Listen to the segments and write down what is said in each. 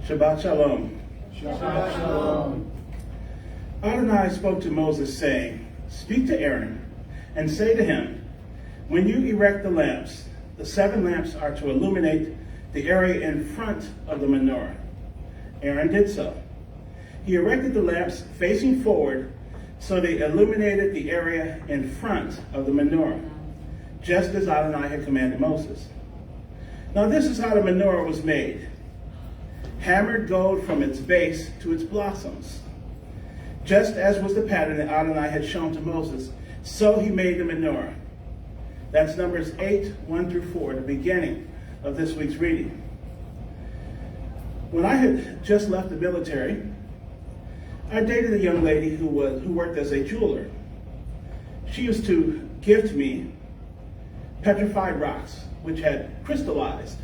Shabbat Shalom. Shabbat Shalom. Adonai spoke to Moses, saying, "Speak to Aaron, and say to him, when you erect the lamps, the 7 lamps are to illuminate the area in front of the menorah." Aaron did so. He erected the lamps facing forward, so they illuminated the area in front of the menorah, just as Adonai had commanded Moses. Now this is how the menorah was made: hammered gold from its base to its blossoms. Just as was the pattern that Adonai had shown to Moses, so he made the menorah. That's Numbers 8, 1 through 4, the beginning of this week's reading. When I had just left the military, I dated a young lady who worked as a jeweler. She used to gift me petrified rocks, which had crystallized.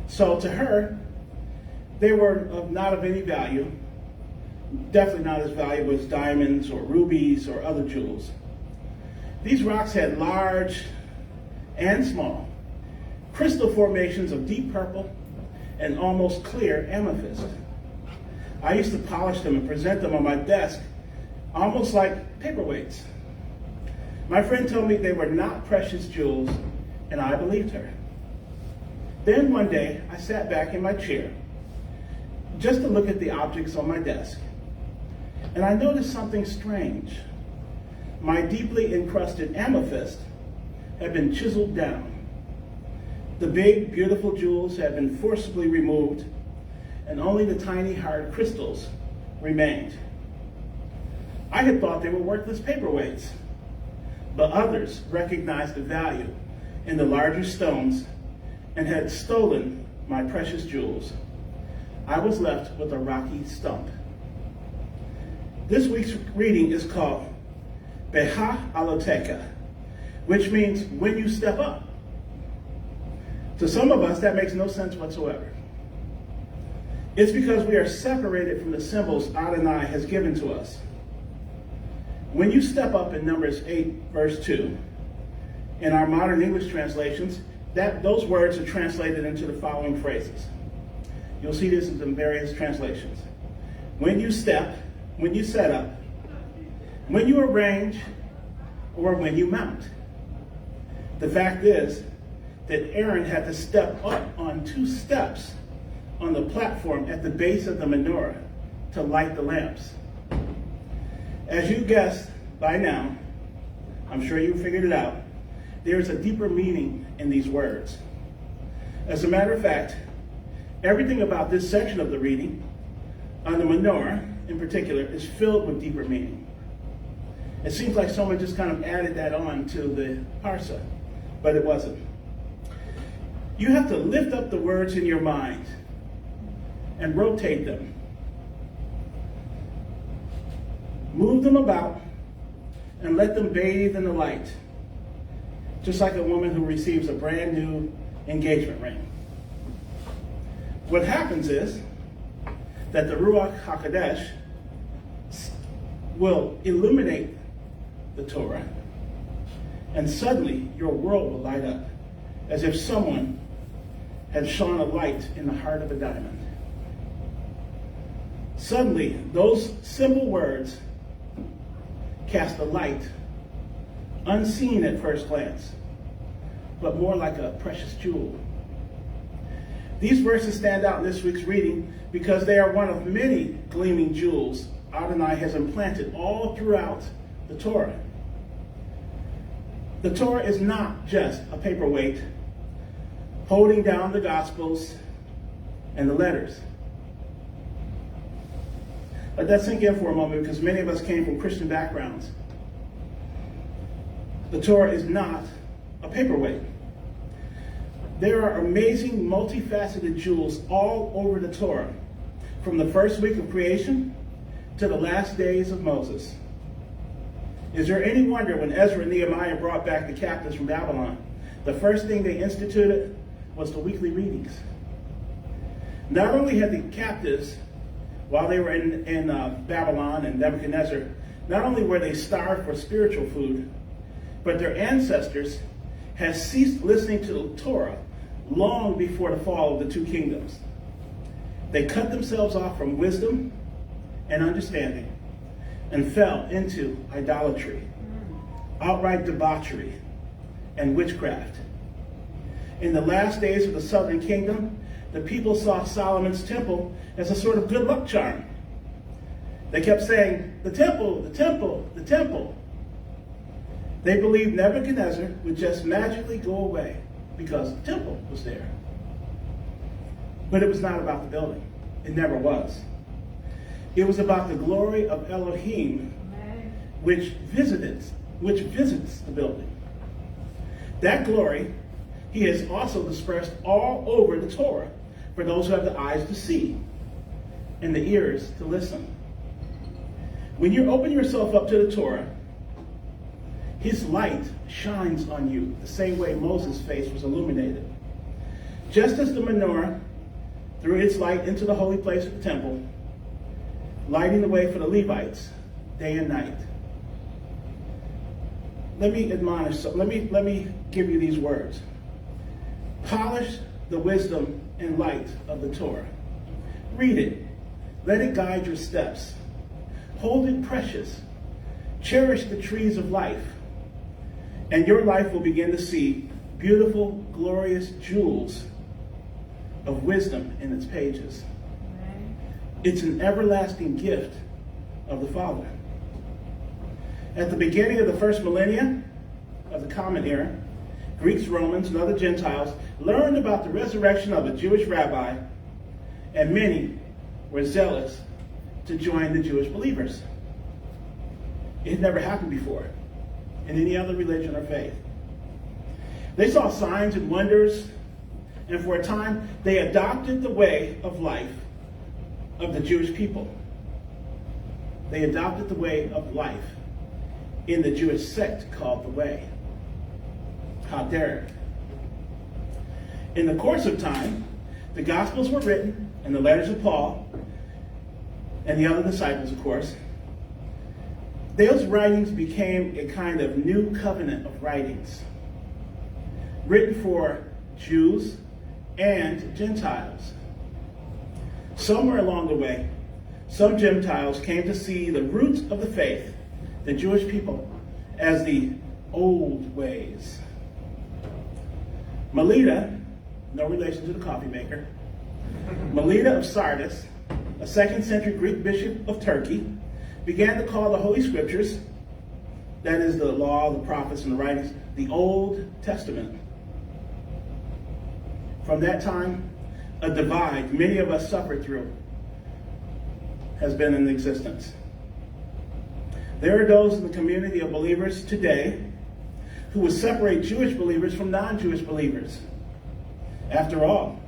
So to her, they were not of any value, definitely not as valuable as diamonds or rubies or other jewels. These rocks had large and small crystal formations of deep purple and almost clear amethyst. I used to polish them and present them on my desk, almost like paperweights. My friend told me they were not precious jewels, and I believed her. Then one day, I sat back in my chair just to look at the objects on my desk, and I noticed something strange. My deeply encrusted amethyst had been chiseled down. The big, beautiful jewels had been forcibly removed, and only the tiny, hard crystals remained. I had thought they were worthless paperweights, but others recognized the value in the larger stones and had stolen my precious jewels. I was left with a rocky stump. This week's reading is called Behaalotcha, which means when you step up. To some of us, that makes no sense whatsoever. It's because we are separated from the symbols Adonai has given to us. When you step up in Numbers 8, verse 2, in our modern English translations, those words are translated into the following phrases. You'll see this in some various translations. When you step, when you set up, when you arrange, or when you mount. The fact is that Aaron had to step up on 2 steps on the platform at the base of the menorah to light the lamps. As you guessed by now, I'm sure you figured it out, there's a deeper meaning in these words. As a matter of fact, everything about this section of the reading, on the menorah in particular, is filled with deeper meaning. It seems like someone just kind of added that on to the Parashah, but it wasn't. You have to lift up the words in your mind and rotate them. Move them about and let them bathe in the light, just like a woman who receives a brand new engagement ring. What happens is that the Ruach HaKodesh will illuminate the Torah, and suddenly your world will light up as if someone had shone a light in the heart of a diamond. Suddenly, those simple words cast a light, unseen at first glance, but more like a precious jewel. These verses stand out in this week's reading because they are one of many gleaming jewels Adonai has implanted all throughout the Torah. The Torah is not just a paperweight holding down the Gospels and the letters. Let that sink in for a moment, because many of us came from Christian backgrounds. The Torah is not a paperweight. There are amazing, multifaceted jewels all over the Torah, from the first week of creation to the last days of Moses. Is there any wonder when Ezra and Nehemiah brought back the captives from Babylon, the first thing they instituted was the weekly readings? Not only had the captives, while they were in Babylon and Nebuchadnezzar, not only were they starved for spiritual food, but their ancestors had ceased listening to the Torah long before the fall of the 2 kingdoms. They cut themselves off from wisdom and understanding and fell into idolatry, outright debauchery, and witchcraft. In the last days of the southern kingdom, the people saw Solomon's temple as a sort of good luck charm. They kept saying, the temple, the temple, the temple. They believed Nebuchadnezzar would just magically go away because the temple was there. But it was not about the building. It never was. It was about the glory of Elohim, which visits the building. That glory he has also dispersed all over the Torah for those who have the eyes to see and the ears to listen. When you open yourself up to the Torah, his light shines on you the same way Moses' face was illuminated. Just as the Menorah threw its light into the holy place of the temple, lighting the way for the Levites day and night. Let me admonish, let me give you these words. Polish the wisdom and light of the Torah. Read it. Let it guide your steps. Hold it precious. Cherish the trees of life. And your life will begin to see beautiful, glorious jewels of wisdom in its pages. It's an everlasting gift of the Father. At the beginning of the first millennia of the Common Era, Greeks, Romans, and other Gentiles learned about the resurrection of a Jewish rabbi, and many were zealous to join the Jewish believers. It had never happened before in any other religion or faith. They saw signs and wonders, and for a time they adopted the way of life of the Jewish people. They adopted the way of life in the Jewish sect called the Way. How dare it? In the course of time, the Gospels were written, and the letters of Paul, and the other disciples, of course. Those writings became a kind of new covenant of writings, written for Jews and Gentiles. Somewhere along the way, some Gentiles came to see the roots of the faith, the Jewish people, as the old ways. Melita, no relation to the coffee maker, Melita of Sardis, a 2nd century Greek bishop of Turkey, began to call the Holy Scriptures, that is the law, the prophets, and the writings, the Old Testament. From that time, a divide many of us suffered through has been in existence. There are those in the community of believers today who would separate Jewish believers from non-Jewish believers. After all,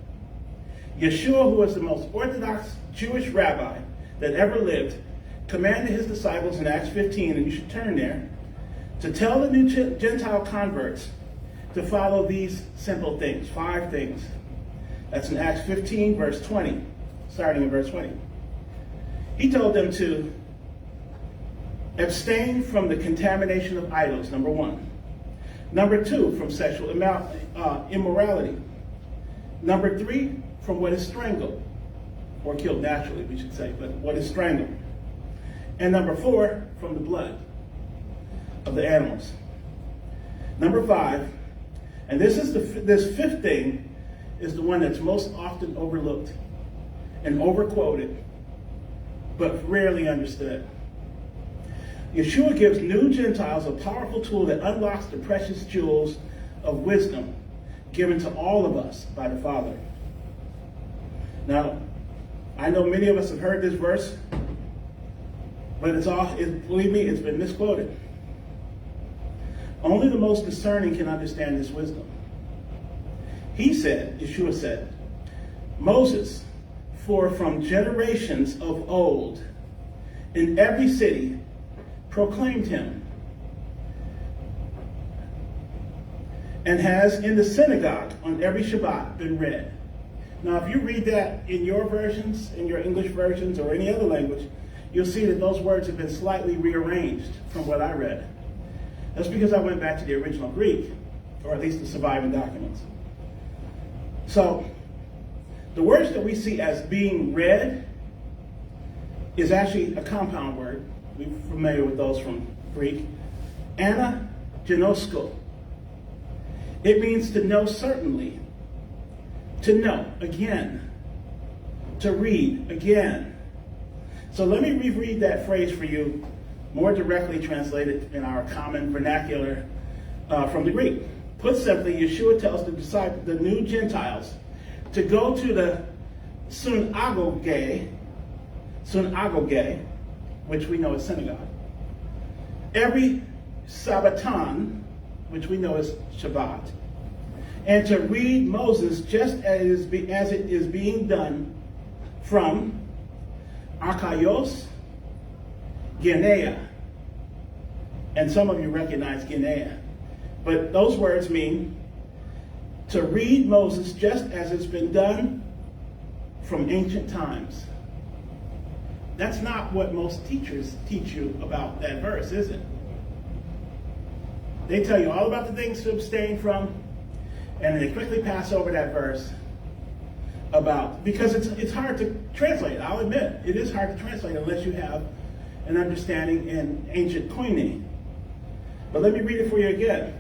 Yeshua, who was the most orthodox Jewish rabbi that ever lived, commanded his disciples in Acts 15, and you should turn there, to tell the new Gentile converts to follow these simple things, 5 things. That's in Acts 15, verse 20, starting in verse 20. He told them to abstain from the contamination of idols, number 1. Number 2, from sexual immorality. Number 3, from what is strangled, or killed naturally, we should say, but what is strangled. And number 4, from the blood of the animals. Number 5, and this 5th thing is the one that's most often overlooked and overquoted, but rarely understood. Yeshua gives new Gentiles a powerful tool that unlocks the precious jewels of wisdom given to all of us by the Father. Now, I know many of us have heard this verse, but believe me, it's been misquoted. Only the most discerning can understand this wisdom. Yeshua said, Moses, for from generations of old, in every city, proclaimed him, and has in the synagogue on every Shabbat been read. Now, if you read that in your versions, in your English versions, or any other language, you'll see that those words have been slightly rearranged from what I read. That's because I went back to the original Greek, or at least the surviving documents. So, The words that we see as being read is actually a compound word. We're familiar with those from Greek. Anagenosko. It means to know certainly, to know again, to read again. So let me reread that phrase for you, more directly translated in our common vernacular from the Greek. Put simply, Yeshua tells the new Gentiles to go to the synagogue, which we know is synagogue, every Sabbaton, which we know is Shabbat, and to read Moses just as it is being done from Archaios, Genea. And some of you recognize Genea. But those words mean to read Moses just as it's been done from ancient times. That's not what most teachers teach you about that verse, is it? They tell you all about the things to abstain from, and they quickly pass over that verse because it's hard to translate. I'll admit, it is hard to translate unless you have an understanding in ancient Koine. But let me read it for you again.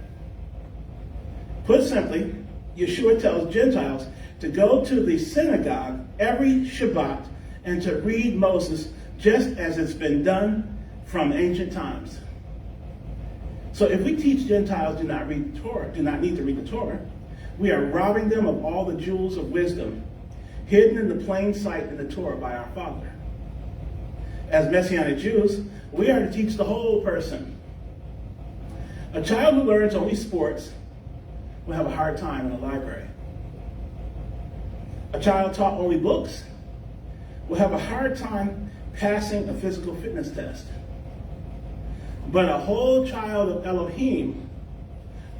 Put simply, Yeshua tells Gentiles to go to the synagogue every Shabbat and to read Moses just as it's been done from ancient times. So if we teach Gentiles do not need to read the Torah, we are robbing them of all the jewels of wisdom hidden in the plain sight in the Torah by our Father. As Messianic Jews, we are to teach the whole person. A child who learns only sports will have a hard time in a library. A child taught only books will have a hard time passing a physical fitness test. But a whole child of Elohim,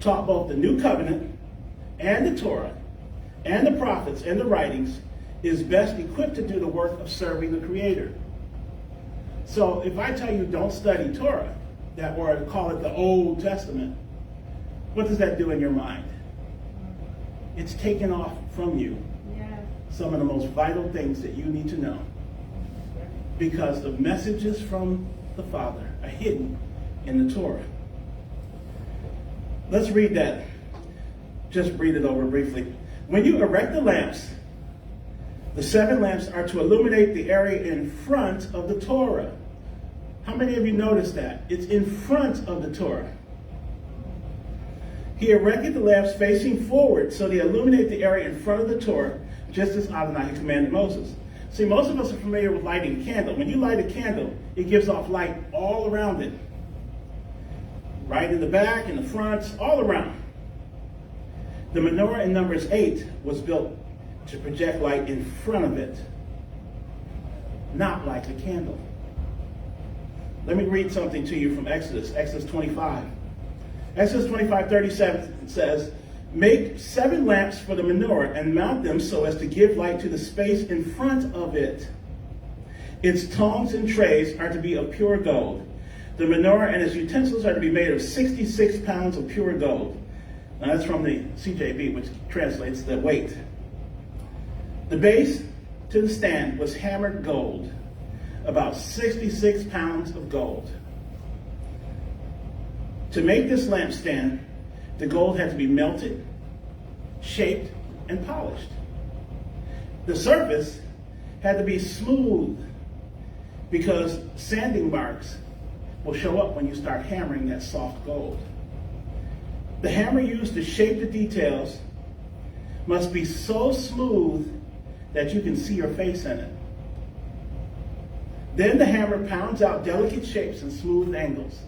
taught both the New Covenant and the Torah and the prophets and the writings, is best equipped to do the work of serving the Creator. So if I tell you don't study Torah, or call it the Old Testament, what does that do in your mind? It's taken off from you some of the most vital things that you need to know, because the messages from the Father are hidden in the Torah. Let's read that. Just read it over briefly. When you erect the lamps, the 7 lamps are to illuminate the area in front of the Torah. How many of you noticed that? It's in front of the Torah. He erected the lamps facing forward so they illuminate the area in front of the Torah, just as Adonai had commanded Moses. See, most of us are familiar with lighting a candle. When you light a candle, it gives off light all around it. Right in the back, in the front, all around. The menorah in Numbers 8 was built to project light in front of it, not like a candle. Let me read something to you from Exodus 25. Exodus 25:37 says, make 7 lamps for the menorah and mount them so as to give light to the space in front of it. Its tongs and trays are to be of pure gold. The menorah and its utensils are to be made of 66 pounds of pure gold. Now that's from the CJB, which translates the weight. The base to the stand was hammered gold, about 66 pounds of gold. To make this lampstand, the gold had to be melted, shaped, and polished. The surface had to be smooth because sanding marks will show up when you start hammering that soft gold. The hammer used to shape the details must be so smooth that you can see your face in it. Then the hammer pounds out delicate shapes and smooth angles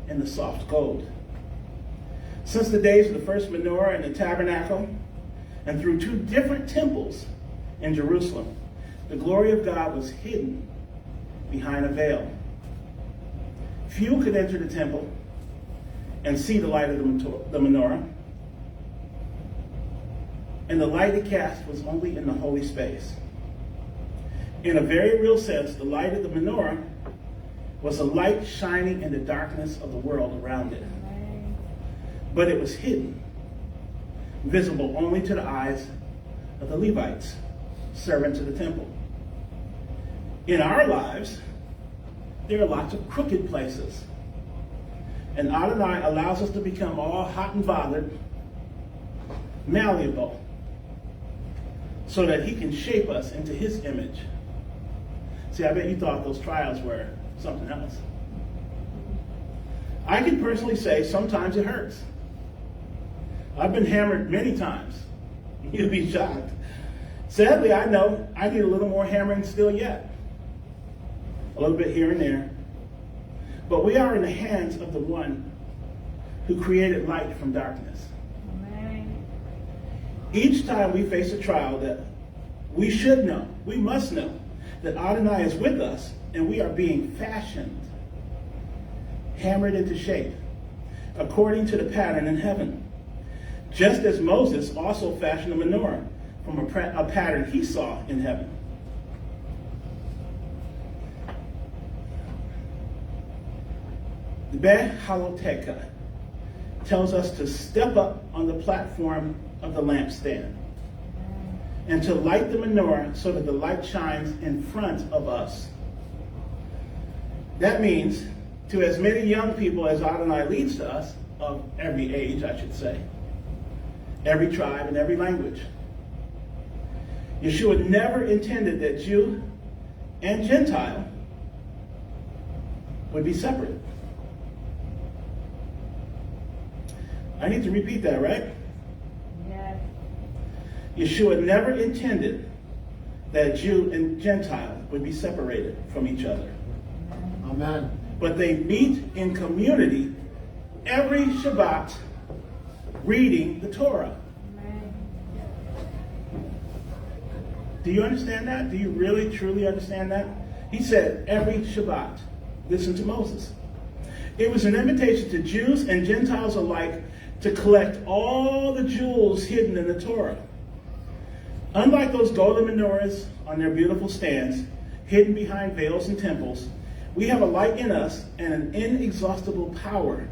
in the soft gold. Since the days of the first menorah in the tabernacle, and through 2 different temples in Jerusalem, the glory of God was hidden behind a veil. Few could enter the temple and see the light of the menorah, and the light it cast was only in the holy space. In a very real sense, the light of the menorah was a light shining in the darkness of the world around it. But it was hidden, visible only to the eyes of the Levites, servants of the temple. In our lives, there are lots of crooked places. And Adonai allows us to become all hot and bothered, malleable, so that he can shape us into his image. See, I bet you thought those trials were something else. I can personally say sometimes it hurts. I've been hammered many times. You'll be shocked. Sadly, I know I need a little more hammering still yet. A little bit here and there. But we are in the hands of the one who created light from darkness. Amen. Each time we face a trial that we should know, we must know, that Adonai is with us and we are being fashioned, hammered into shape, according to the pattern in heaven. Just as Moses also fashioned a menorah from a pattern he saw in heaven. The Behaalotcha tells us to step up on the platform of the lampstand and to light the menorah so that the light shines in front of us. That means to as many young people as Adonai leads to us, of every age, I should say, every tribe and every language. Yeshua never intended that Jew and Gentile would be separate. I need to repeat that, right? Yes. Yeshua never intended that Jew and Gentile would be separated from each other. Amen. But they meet in community every Shabbat reading the Torah. Amen. Do you understand that? Do you really, truly understand that? He said every Shabbat. Listen to Moses. It was an invitation to Jews and Gentiles alike to collect all the jewels hidden in the Torah. Unlike those golden menorahs on their beautiful stands, hidden behind veils and temples, we have a light in us and an inexhaustible power.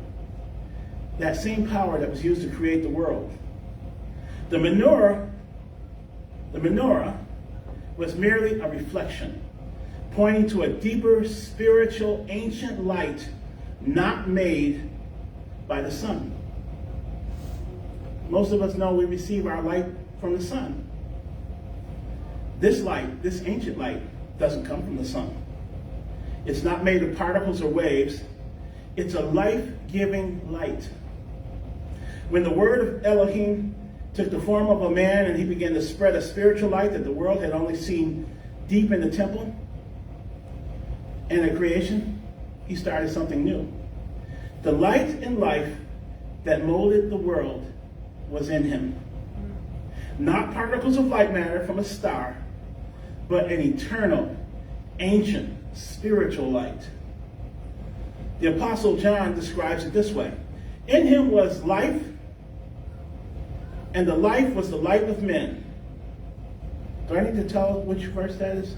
That same power that was used to create the world. The menorah was merely a reflection, pointing to a deeper, spiritual, ancient light not made by the sun. Most of us know we receive our light from the sun. This light, this ancient light, doesn't come from the sun. It's not made of particles or waves. It's a life-giving light. When the word of Elohim took the form of a man and he began to spread a spiritual light that the world had only seen deep in the temple and at creation, he started something new. The light and life that molded the world was in him. Not particles of light matter from a star, but an eternal, ancient, spiritual light. The Apostle John describes it this way. In him was life, and the life was the light of men. Do I need to tell which verse that is?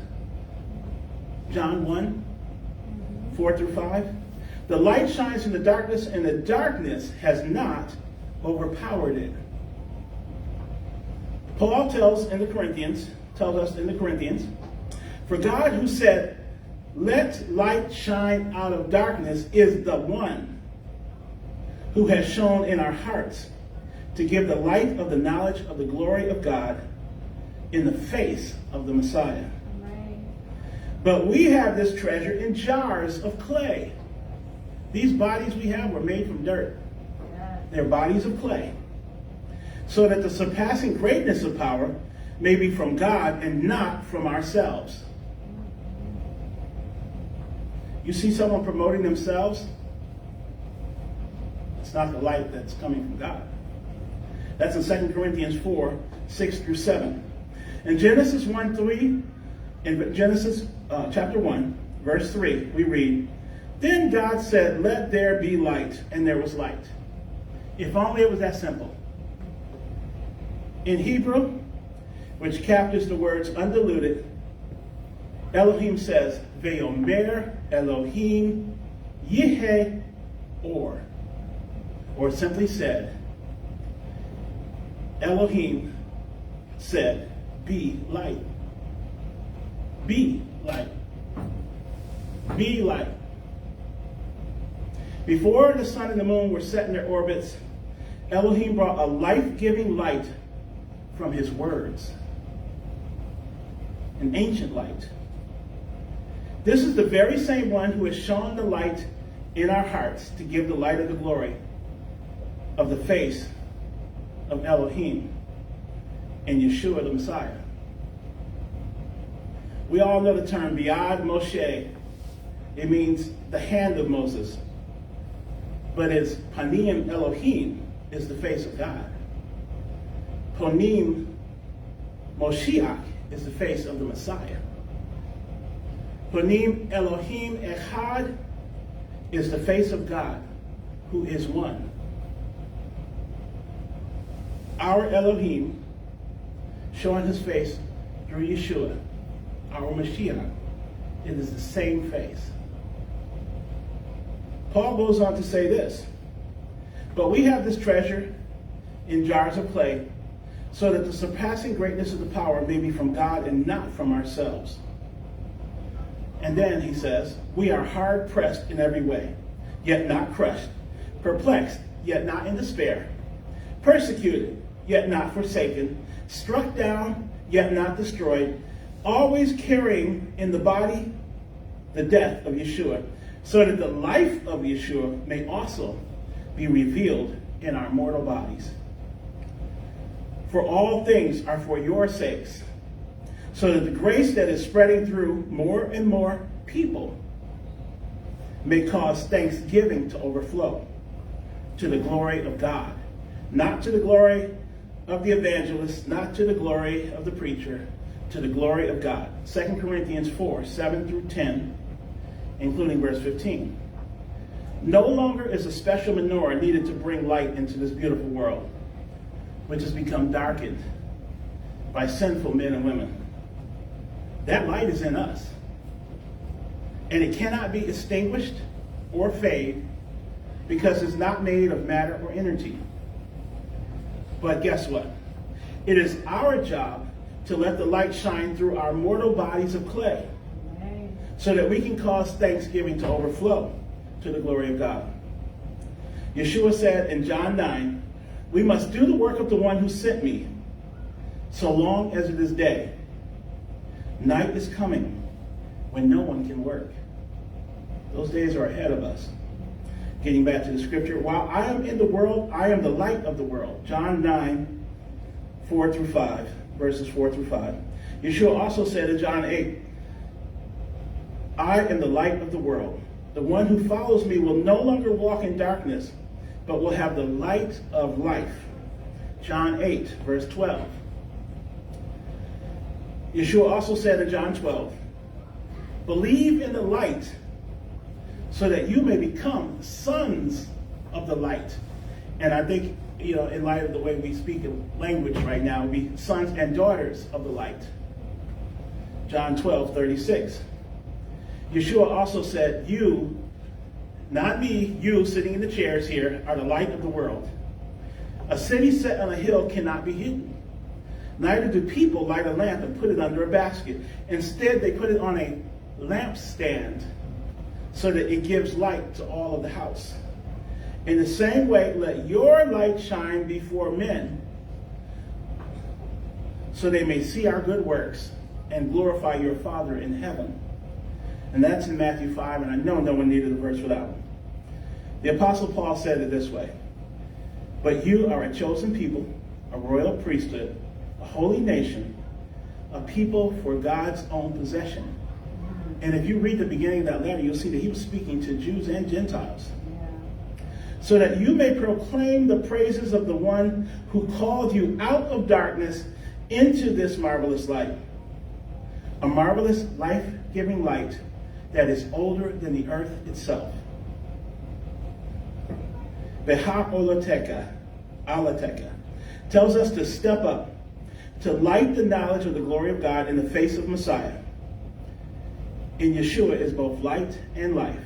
John 1, 4 through 5. The light shines in the darkness, and the darkness has not overpowered it. Paul tells us in the Corinthians, for God who said, let light shine out of darkness, is the one who has shone in our hearts to give the light of the knowledge of the glory of God in the face of the Messiah. Amen. But we have this treasure in jars of clay. These bodies we have were made from dirt. Yes. They're bodies of clay. So that the surpassing greatness of power may be from God and not from ourselves. You see someone promoting themselves? It's not the light that's coming from God. That's in 2 Corinthians 4, 6 through 7. In Genesis 1:3, in Genesis chapter 1, verse 3, we read, then God said, let there be light, and there was light. If only it was that simple. In Hebrew, which captures the words undiluted, Elohim says, Ve'omer Elohim Yiheh Or simply said, Elohim said, be light. Be light. Be light. Before the sun and the moon were set in their orbits, Elohim brought a life-giving light from his words. An ancient light. This is the very same one who has shone the light in our hearts to give the light of the glory of the face of Elohim in Yeshua the Messiah. We all know the term Biad Moshe. It means the hand of Moses. But it's Panim Elohim is the face of God. Ponim Moshiach is the face of the Messiah. Ponim Elohim Echad is the face of God, who is one. Our Elohim, showing his face through Yeshua, our Mashiach, it is the same face. Paul goes on to say this, but we have this treasure in jars of clay, so that the surpassing greatness of the power may be from God and not from ourselves. And then he says, we are hard pressed in every way, yet not crushed, perplexed, yet not in despair, persecuted, yet not forsaken, struck down, yet not destroyed, always carrying in the body the death of Yeshua, so that the life of Yeshua may also be revealed in our mortal bodies. For all things are for your sakes, so that the grace that is spreading through more and more people may cause thanksgiving to overflow to the glory of God, not to the glory of the evangelist, not to the glory of the preacher, to the glory of God. 2 Corinthians 4, 7 through 10, including verse 15. No longer is a special menorah needed to bring light into this beautiful world, which has become darkened by sinful men and women. That light is in us, and it cannot be extinguished or fade because it's not made of matter or energy. But guess what? It is our job to let the light shine through our mortal bodies of clay, so that we can cause thanksgiving to overflow to the glory of God. Yeshua said in John 9, we must do the work of the one who sent me, so long as it is day. Night is coming when no one can work. Those days are ahead of us. Getting back to the scripture, while I am in the world, I am the light of the world. John 9, 4 through 5, verses 4 through 5. Yeshua also said in John 8, I am the light of the world. The one who follows me will no longer walk in darkness, but will have the light of life. John 8, verse 12. Yeshua also said in John 12, believe in the light so that you may become sons of the light. And I think, in light of the way we speak in language right now, we sons and daughters of the light. John 12, 36. Yeshua also said, you, not me, you sitting in the chairs here, are the light of the world. A city set on a hill cannot be hidden. Neither do people light a lamp and put it under a basket. Instead, they put it on a lampstand so that it gives light to all of the house. In the same way, let your light shine before men so they may see our good works and glorify your Father in heaven. And that's in Matthew 5, and I know no one needed a verse for that one. The Apostle Paul said it this way, but you are a chosen people, a royal priesthood, a holy nation, a people for God's own possession. And if you read the beginning of that letter, you'll see that he was speaking to Jews and Gentiles. So that you may proclaim the praises of the one who called you out of darkness into this marvelous light. A marvelous, life-giving light that is older than the earth itself. Behaalotcha tells us to step up, to light the knowledge of the glory of God in the face of Messiah. In Yeshua is both light and life.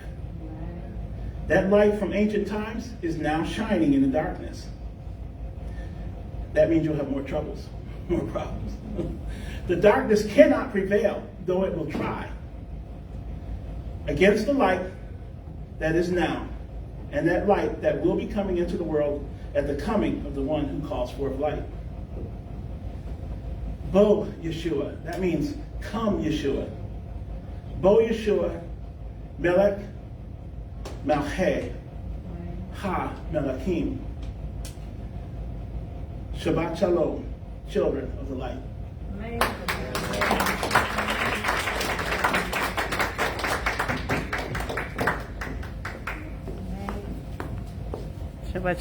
That light from ancient times is now shining in the darkness. That means you'll have more troubles, more problems. The darkness cannot prevail though it will try, against the light that is now, and that light that will be coming into the world at the coming of the one who calls forth light. Bo Yeshua, that means come Yeshua. Bo Yeshua, Melech, Malcheh, Ha Melakim. Shabbat Shalom, children of the light. Amen. Shabbat